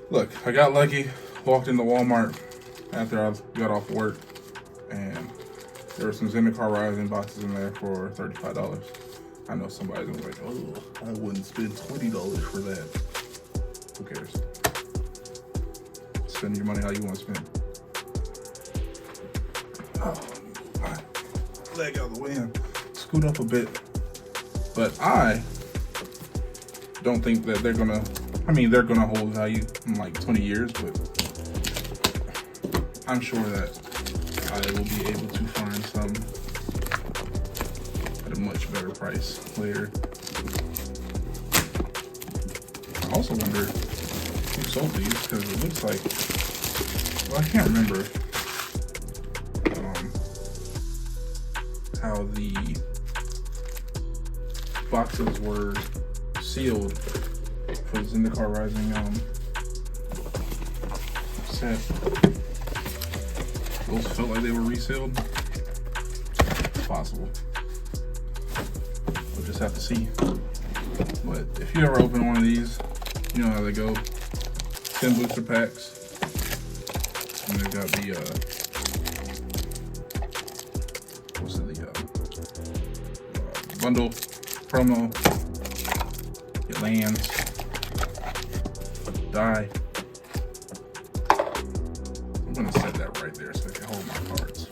Look, I got lucky, walked into Walmart after I got off work, and there were some Zendikar Rising boxes in there for $35. I know somebody's gonna be like, oh, I wouldn't spend $20 for that. Who cares? Spend your money how you want to spend. Oh, my leg out of the way and scoot up a bit. But I don't think that they're gonna, they're gonna hold value in like 20 years, but I'm sure that I will be able to find some at a much better price later. I also wonder who sold these, because it looks like, well, I can't remember how the boxes were sealed for the Zendikar Rising set. Those felt like they were resealed. It's possible. We'll just have to see. But if you ever open one of these, you know how they go. 10 booster packs. And they've got the bundle promo. It lands. Die. I'm gonna set that right there so I can hold my cards.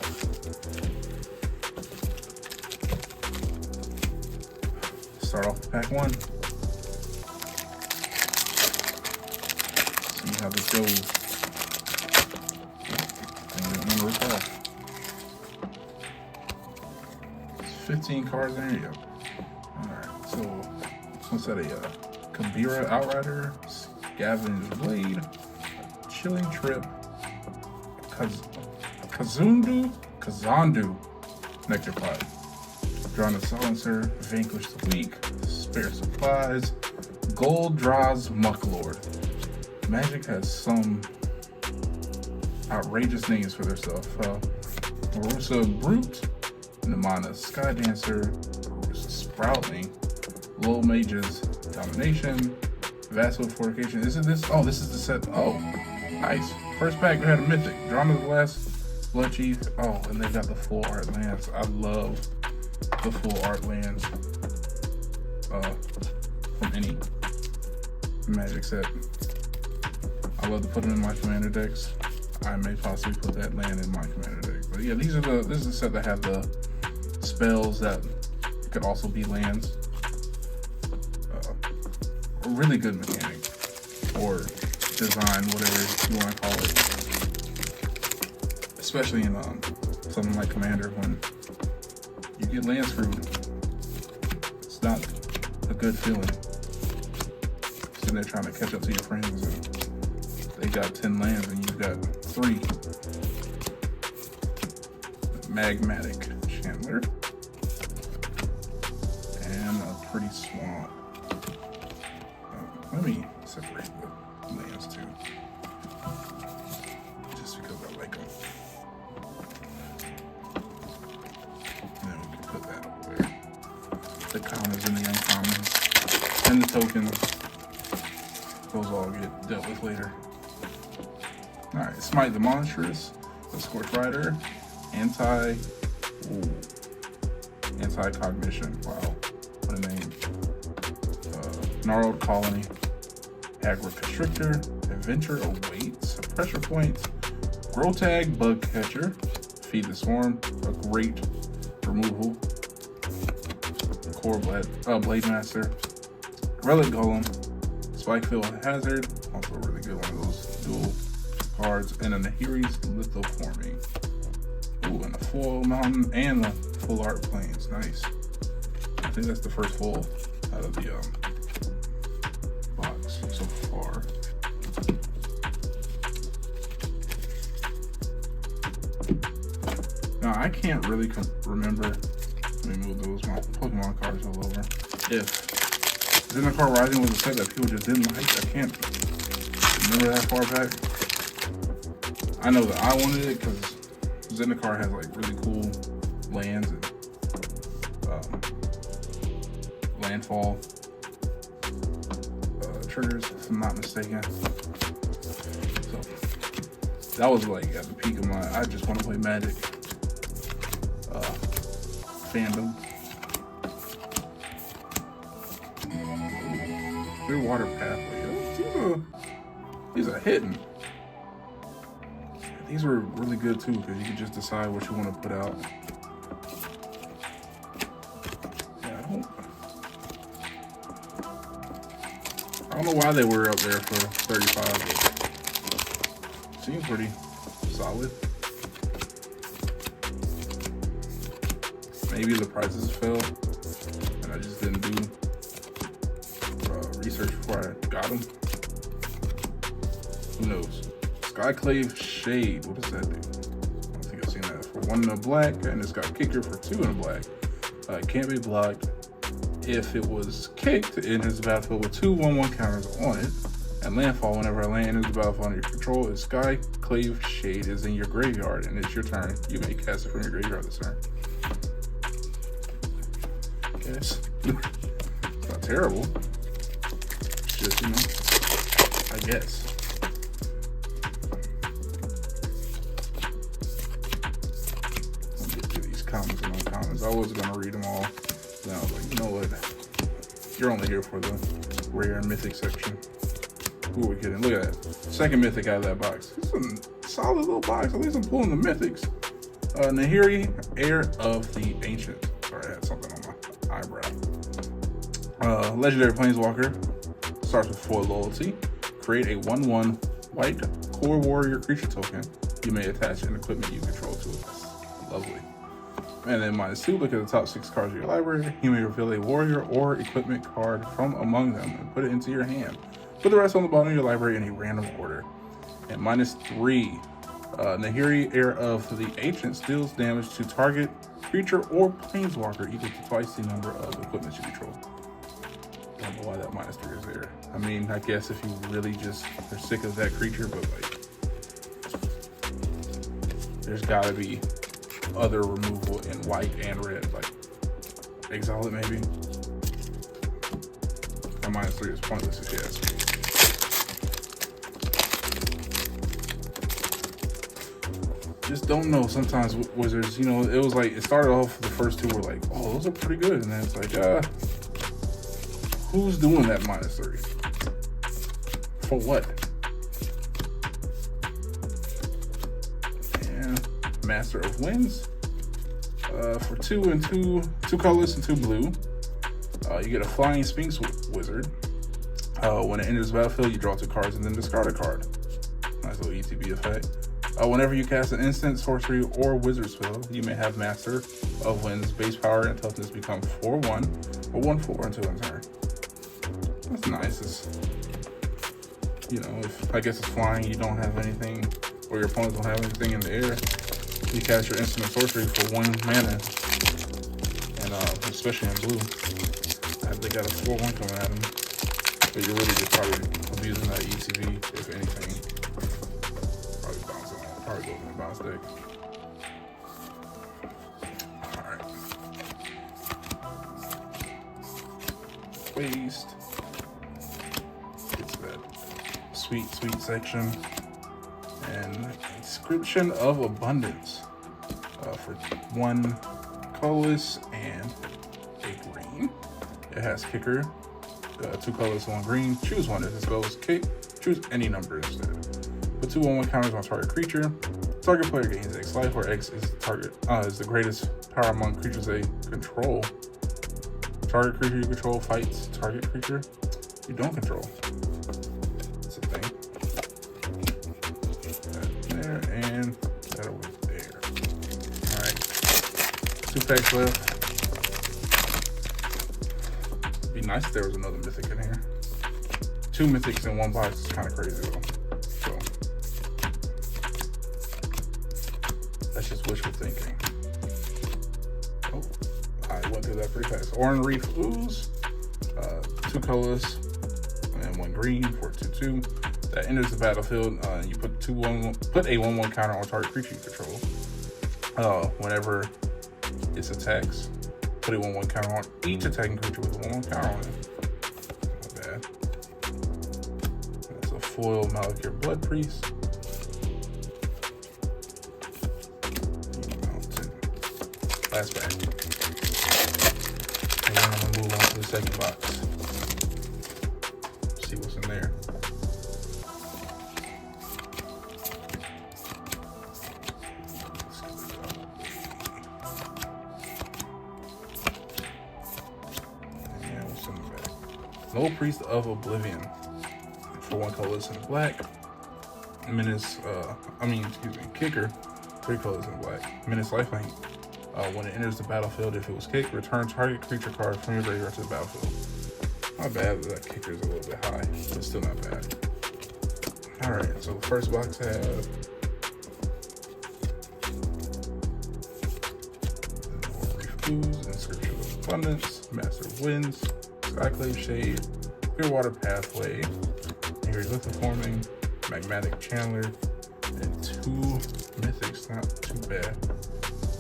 Start off with pack one. See how this goes. And then rip off. 15 cards in here. Alright, so this one's at a Kabira Outrider, Scavenger's Blade, Chilling Trip, Kazandu, Nectar Pot, Drawn a Silencer, Vanquish the Weak, Spare Supplies, Gold Draws Mucklord. Magic has some outrageous names for their stuff. Marusa Brute, Namana Sky Dancer, Sproutling, Low Mages Domination, Vassal Fortification. Isn't this? Oh, this is the set. Oh, nice. First pack, we had a Mythic. Drawn to the last, Blood Chief. Oh, and they got the full art lands. I love the full art lands from any Magic set. I love to put them in my commander decks. I may possibly put that land in my commander deck. But yeah, this is a set that have the spells that could also be lands. A really good mechanic, or design, whatever you want to call it. Especially in something like Commander, when you get land screwed, it's not a good feeling. Sitting there trying to catch up to your friends, and they got 10 lands and you've got 3. Magmatic Chandler. And a Pretty Swamp. Let me separate the lands too. Just because I like them. And then we can put that over there. The commons and the uncommons. And the tokens. Those all get dealt with later. Alright, Smite the Monstrous, the Scorch Rider, Anti-Cognition, wow, what a name. Gnarled Colony, Aggro Constrictor, Adventure Awaits, Pressure Point, Grotag Bug Catcher, Feed the Swarm, a great removal, Core Blade Master, Relic Golem, Spikefield Hazard, also a really good one of those dual cards, and a Nahiri's Lithoforming. Ooh, and a Foil Mountain and a Full Art Plains. Nice. I think that's the first full out of the box so far. Now, I can't really remember. Let me move those my Pokemon cards all over. If Zendikar Rising was a set that people just didn't like, I can't remember that far back. I know that I wanted it because Zendikar has like really cool lands and landfall triggers, if I'm not mistaken. So that was like at the peak of my I just want to play Magic fandom. Clear water pathway. These are hidden. These were really good too because you could just decide what you want to put out. Yeah, I don't know why they were up there for 35, but seems pretty solid. Maybe the prices fell and I just didn't do research before I got them. Who knows? Skyclave Shade. What does that do? I don't think I've seen that. For 1 in a black, and it's got kicker for 2 in a black. It can't be blocked. If it was kicked, it enters the battlefield with 2 1/1 counters on it. And landfall, whenever a land enters the battlefield under your control, if Skyclave Shade is in your graveyard and it's your turn, you may cast it from your graveyard this turn. I guess. It's not terrible. It's just, you know, I guess. Commons and uncommons. I was gonna read them all. Then I was like, you know what? You're only here for the rare and mythic section. Who are we kidding? Look at that. Second mythic out of that box. It's a solid little box. At least I'm pulling the mythics. Nahiri, Heir of the Ancient. Sorry, I had something on my eyebrow. Legendary Planeswalker. Starts with 4 loyalty. Create a 1/1 white core warrior creature token. You may attach an equipment you control to it. Lovely. And then -2, look at the top 6 cards of your library. You may reveal a warrior or equipment card from among them and put it into your hand. Put the rest on the bottom of your library in a random order. And -3, Nahiri, Heir of the Ancient, deals damage to target creature or planeswalker equal to twice the number of equipment you control. Don't know why that -3 is there. I mean, I guess if you really just are sick of that creature, but like, there's gotta be other removal in white and red, like exile it maybe. And -3 is pointless if you ask me. Just don't know. Sometimes Wizards, you know, it was like, it started off, the first 2 were like, oh, those are pretty good, and then it's like, who's doing that -3? For what? Master of Winds. For 2 and 2 colorless and 2 blue. You get a Flying Sphinx Wizard. When it enters the battlefield, you draw 2 cards and then discard a card. Nice little ETB effect. Whenever you cast an instant, sorcery, or wizard spell, you may have Master of Winds base power and toughness become 4/1 or 1/4 until in turn. That's nice. It's, you know, if I guess it's flying, you don't have anything, or your opponents don't have anything in the air. You cast your instant sorcery for 1 mana, and especially in blue, they got a 4/1 coming at them. But you're really just probably abusing that ETB, if anything. Probably go in the bounce deck. All right. Waste. Get to that sweet section. And Inscription of Abundance for 1 colorless and a green. It has kicker, 2 colorless, 1 green. Choose one. If the spell is kick, choose any number instead. Put 2 1/1 counters on target creature. Target player gains X life, where X is the target is the greatest power among creatures they control. Target creature you control fights target creature you don't control. That's a thing. There and that over there. Alright. 2 packs left. It'd be nice if there was another mythic in here. 2 mythics in 1 box is kind of crazy though. So that's just wishful thinking. Oh, I went through that pretty fast. Oran Reef Ooze, 2 colorless and 1 green for 2/2. That enters the battlefield. You put a 1/1 counter on target creature you control. Whenever it attacks, put a 1/1 counter on each attacking creature with a 1/1 counter on it. Not bad. That's a foil Malakir Blood Priest. Last pack. And then I'm gonna move on to the second box. See what's in there. And what's in the back? Low Priest of Oblivion for 1 colorless and black. Kicker, 3 colors in black. Menace lifelink. When it enters the battlefield, if it was kicked, return target creature card from your graveyard to the battlefield. Not bad, but that kicker is a little bit high, but still not bad. Alright, so the first box has Refuse, Inscription of Abundance, Master of Winds, Skyclave Shade, Clearwater Pathway, Angry Lithoforming, Magmatic Chandler, and 2 mythics, not too bad.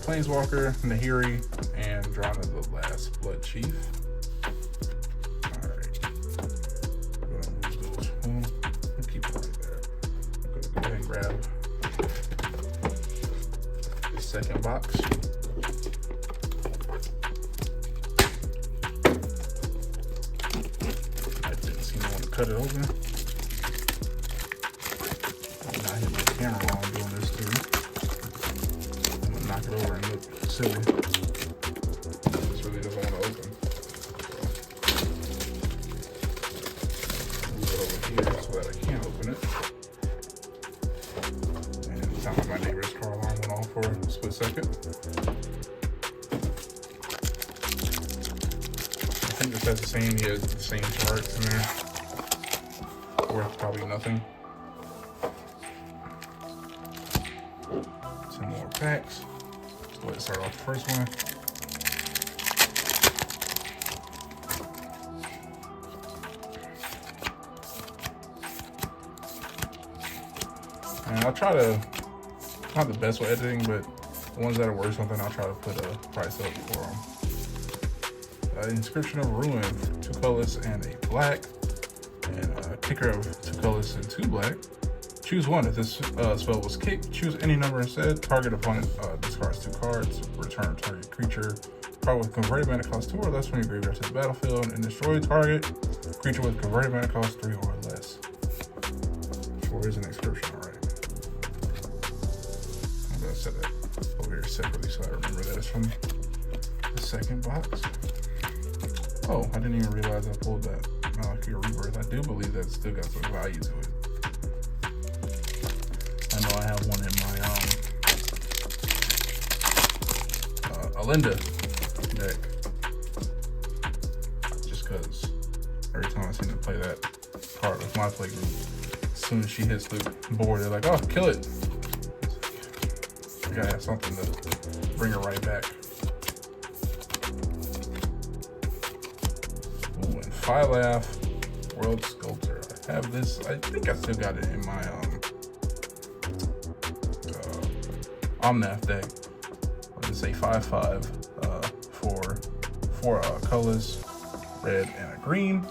Planeswalker, Nahiri, and Drana the Last Blood Chief. Alright. I'm gonna move those. I'll keep it right there. I'm gonna go ahead and grab the second box. I didn't see no one to cut it open. I'm not hitting the camera while I'm doing this too. Knock it over and look silly. This really doesn't want to open. Move it over here so that I can open it. And it sounds like my neighbor's car alarm went off for a split second. I think this has the same charts in there. Worth probably nothing. 10 more packs. Let's start off the first one. And I'll try to, not the best with editing, but the ones that are worth something, I'll try to put a price up for them. Inscription of Ruin, 2 colorless and a black. And a kicker of 2 colorless and 2 black. Choose one. If this spell was kicked, choose any number instead. Target opponent discards 2 cards. Return target creature card with converted mana cost 2 or less from your graveyard to the battlefield, and destroy target creature with converted mana cost 3 or less. Sure is an inscription, alright. I'm gonna set that over here separately so I remember that it's from the second box. Oh, I didn't even realize I pulled that Malakir Rebirth. I do believe that still got some value to it. I know I have one in my Alinda deck. Just because every time I seem to play that card with my play group, as soon as she hits the board, they're like, oh, kill it. I gotta have something to bring her right back. Ooh, and Phylaf, World Sculptor. I have this, I think I still got it in my Omnath deck. It's a 5/5 for 4 colors, red and a green.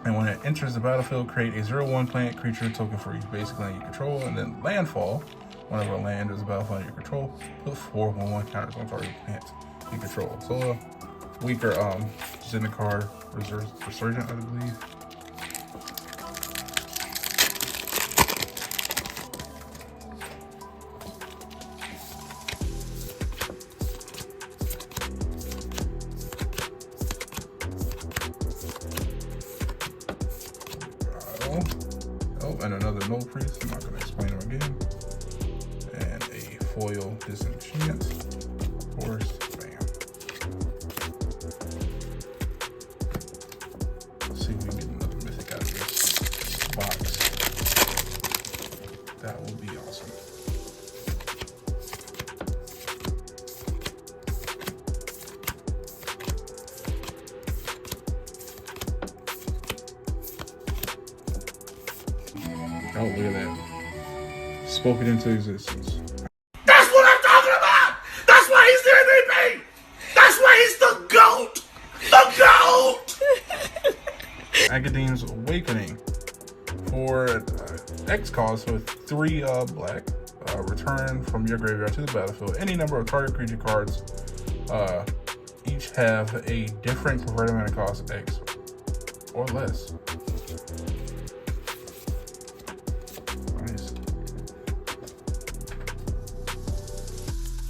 And when it enters the battlefield, create a 0/1 planet creature token for each basic land you control, and then landfall. Whenever a land enters the battlefield under your control, put 4 1/1 counters on target planet you control. So weaker Zendikar Resurgent, I believe. And another Null Priest, I'm not going to explain them again. And a foil Disenchant. Of course, bam. Let's see if we can get another mythic out of this box. That will be awesome. Oh, look at that. Spoke it into existence. That's what I'm talking about! That's why he's the MVP! That's why he's the GOAT! The GOAT! Agadeem's Awakening for X cost, so 3 black. Return from your graveyard to the battlefield any number of target creature cards. Each have a different converted mana cost X or less. Nice.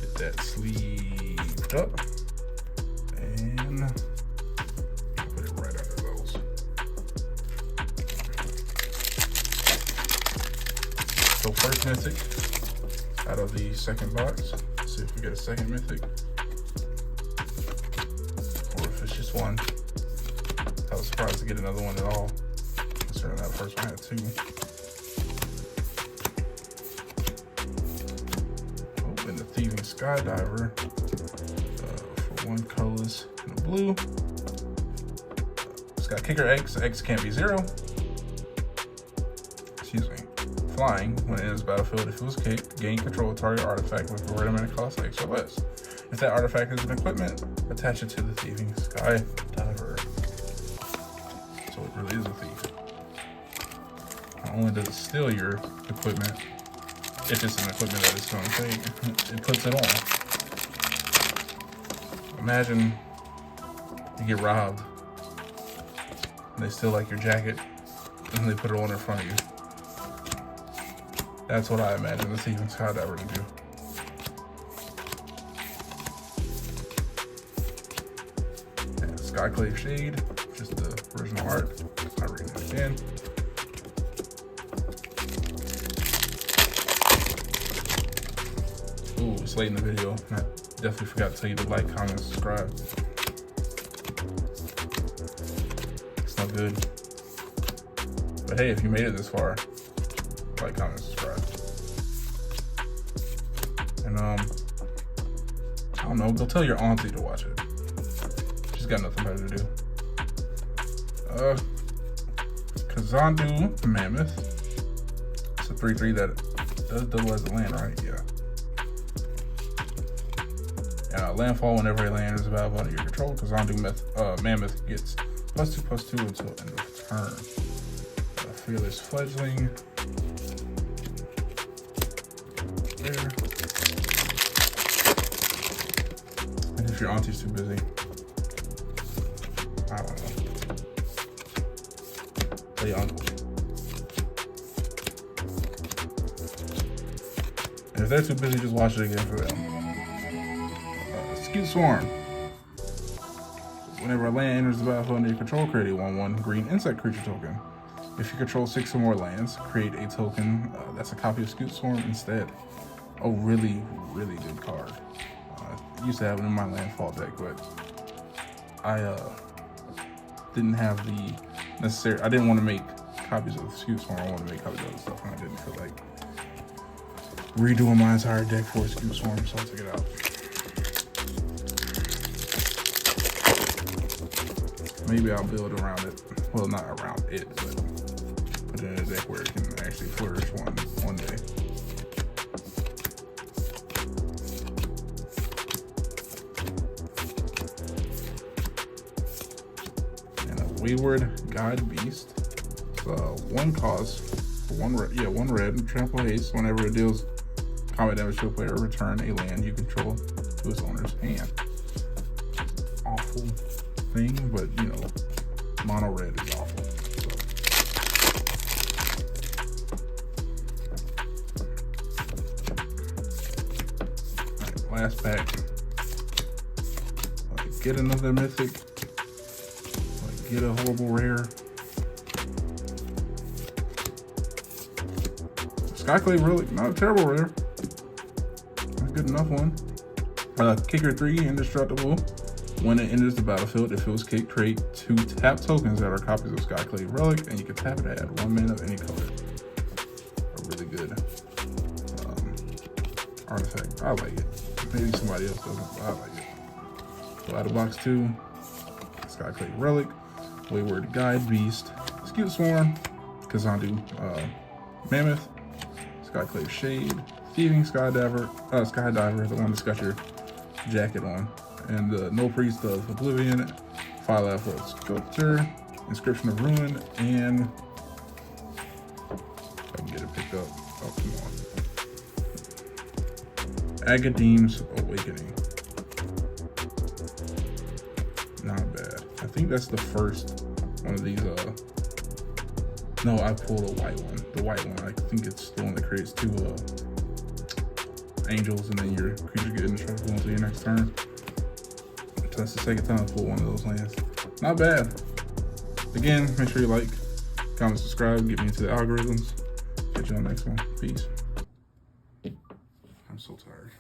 Get that sleeved up and put it right under those. So first mythic out of the second box. Let's see if we get a second mythic. Or if it's just one. I was surprised to get another one at all. Considering that first one had 2. Open the Thieving Skydiver for 1 colorless and a blue. It's got kicker X. X can't be 0. Excuse me. Flying, when it enters battlefield, if it was kicked, gain control of target artifact with converted mana cost X or less. If that artifact is an equipment, attach it to the Thieving Skydiver. So it really is a thief. Not only does it steal your equipment, if it's an equipment that it's going to take, it puts it on. Imagine you get robbed, and they steal like your jacket, and they put it on in front of you. That's what I imagine the Thieving Skydiver to do. And Skyclave Shade, just the original art. I read it again. Ooh, it's late in the video. I definitely forgot to tell you to like, comment, subscribe. It's not good. But hey, if you made it this far, like, comment, subscribe. And I don't know, go tell your auntie to watch it. She's got nothing better to do. Kazandu Mammoth. It's a 3/3 that does double as a land, right? Yeah. Landfall whenever a land is available under your control. Kazandu Mammoth gets +2/+2 until end of turn. Fearless Fledgling. There. And if your auntie's too busy, I don't know. Tell your uncle. And if they're too busy, just watch it again for them. Skewed Swarm. Whenever a land enters the battlefield under your control, create a 1/1 green insect creature token. If you control 6 or more lands, create a token that's a copy of Skewed Swarm instead. A really, really good card. I used to have it in my landfall deck, but I didn't have the necessary. I didn't want to make copies of Skewed Swarm. I wanted to make copies of other stuff, and I didn't feel like redoing my entire deck for Skewed Swarm, so I took it out. Maybe I'll build around it. Well, not around it, but put it in a deck where it can actually flourish one day. And a Wayward God Beast. 1 cost for 1 red. Yeah, 1 red. Trample haste. Whenever it deals combat damage to a player, return a land you control to its owner's hand. Awful thing, but you know, mono red is awful. Alright, last pack. Get another mythic. Get a horrible rare. Skyclave Relic, not a terrible rare. Not a good enough one. Kicker 3, indestructible. When it enters the battlefield, if it was kicked, create 2 tap tokens that are copies of Skyclave Relic, and you can tap it to add 1 mana of any color. A really good artifact. I like it. Maybe somebody else doesn't, but I like it. So out of box 2, Skyclave Relic, Wayward God Beast, Skewed Swarm, Kazandu Mammoth, Skyclave Shade, Thieving Skydiver, the one that's got your jacket on. And No Priest of Oblivion, File Out for Sculptor, Inscription of Ruin, and a pick up. Oh, come on. Agadeem's Awakening. Not bad. I think that's the first one of these. No, I pulled a white one. The white one. I think it's the one that creates 2 angels, and then your creature get indestructible until your next turn. So that's the second time I pulled one of those lands. Not bad. Again, make sure you like, comment, subscribe, get me into the algorithms. Catch you on the next one. Peace. I'm so tired.